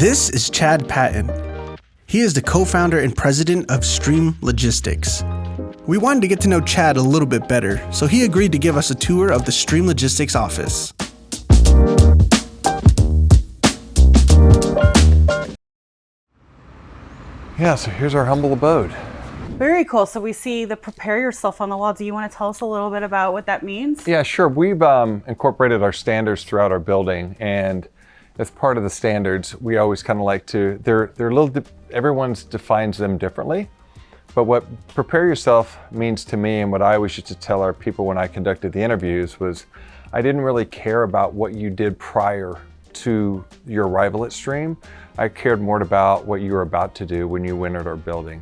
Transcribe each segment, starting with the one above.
This is Chad Patton. He is the co-founder and president of Stream Logistics. We wanted to get to know Chad a little bit better, so he agreed to give us a tour of the Stream Logistics office. Yeah, so here's our humble abode. Very cool. So we see the prepare yourself on the wall. Do you want to tell us a little bit about what that means? Yeah, sure. We've incorporated our standards throughout our building, and as part of the standards, we always kind of like to, they're a little, everyone's defines them differently, but what prepare yourself means to me, and what I always used to tell our people when I conducted the interviews was, I didn't really care about what you did prior to your arrival at Stream. I cared more about what you were about to do when you entered our building.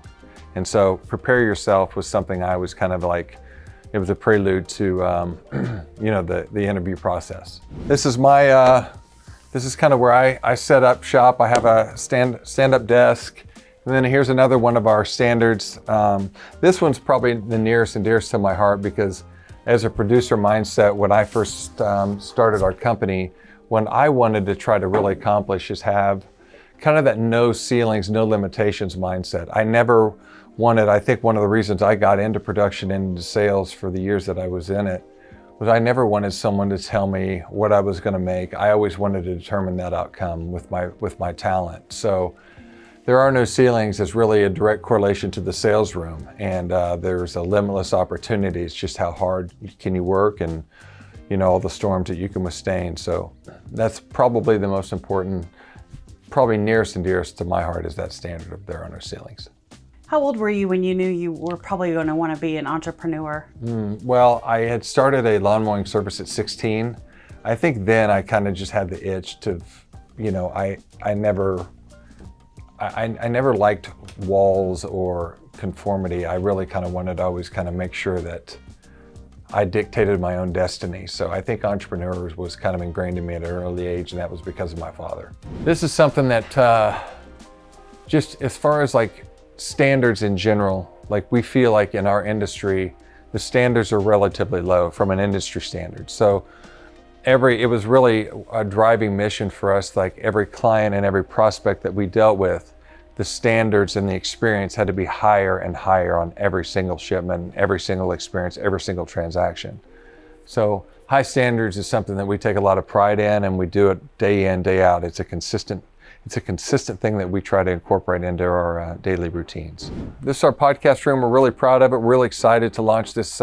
And so prepare yourself was something I was kind of like, it was a prelude to, the interview process. This is my, this is kind of where I set up shop. I have a stand-up desk. And then here's another one of our standards. This one's probably the nearest and dearest to my heart because as a producer mindset, when I first started our company, what I wanted to try to really accomplish is have kind of that no ceilings, no limitations mindset. I never wanted, I think one of the reasons I got into production and into sales for the years that I was in it, was I never wanted someone to tell me what I was gonna make. I always wanted to determine that outcome with my talent. So there are no ceilings. There's really a direct correlation to the sales room. And there's a limitless opportunity. It's just how hard can you work and all the storms that you can withstand. So that's probably the most important, probably nearest and dearest to my heart is that standard of there are no ceilings. How old were you when you knew you were probably going to want to be an entrepreneur? Well, I had started a lawn mowing service at 16. I think then I kind of just had the itch to, I never liked walls or conformity. I really kind of wanted to always kind of make sure that I dictated my own destiny. So I think entrepreneurs was kind of ingrained in me at an early age, and that was because of my father. This is something that just as far as like standards in general, like we feel like in our industry, the standards are relatively low from an industry standard. So it was really a driving mission for us, like every client and every prospect that we dealt with, the standards and the experience had to be higher and higher on every single shipment, every single experience, every single transaction. So high standards is something that we take a lot of pride in, and we do it day in, day out. It's a consistent thing that we try to incorporate into our daily routines. This is our podcast room. We're really proud of it. We're really excited to launch this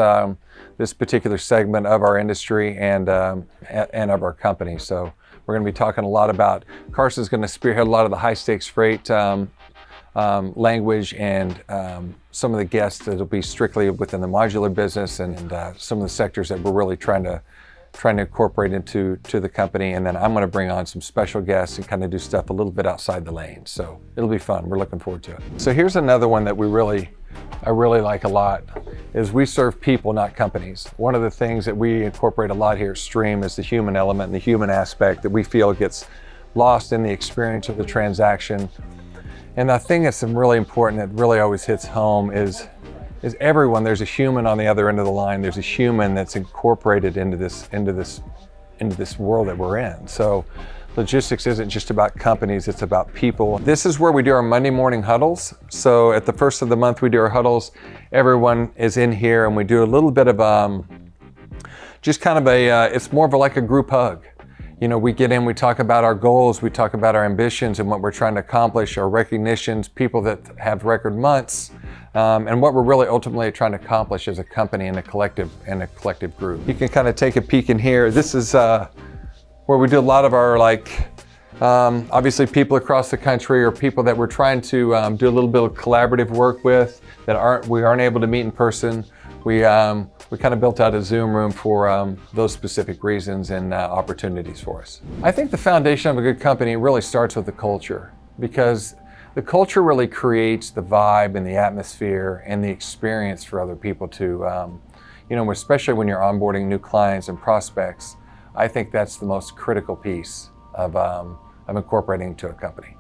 this particular segment of our industry and of our company. So we're going to be talking a lot about, Carson's going to spearhead a lot of the high stakes freight language and some of the guests that'll be strictly within the modular business and some of the sectors that we're really trying to incorporate into the company. And then I'm going to bring on some special guests and kind of do stuff a little bit outside the lane. So it'll be fun. We're looking forward to it. So here's another one that I really like a lot is we serve people, not companies. One of the things that we incorporate a lot here at Stream is the human element and the human aspect that we feel gets lost in the experience of the transaction. And the thing that's really important that really always hits home is everyone, there's a human on the other end of the line. There's a human that's incorporated into this world that we're in. So logistics isn't just about companies, it's about people. This is where we do our Monday morning huddles. So at the first of the month, we do our huddles. Everyone is in here and we do a little bit of just kind of it's more of like a group hug. We get in, we talk about our goals, we talk about our ambitions and what we're trying to accomplish, our recognitions, people that have record months, and what we're really ultimately trying to accomplish as a company and a collective group. You can kind of take a peek in here. This is where we do a lot of our obviously people across the country or people that we're trying to do a little bit of collaborative work with that we aren't able to meet in person. We kind of built out a Zoom room for those specific reasons and opportunities for us. I think the foundation of a good company really starts with the culture, because the culture really creates the vibe and the atmosphere and the experience for other people to, especially when you're onboarding new clients and prospects. I think that's the most critical piece of incorporating into a company.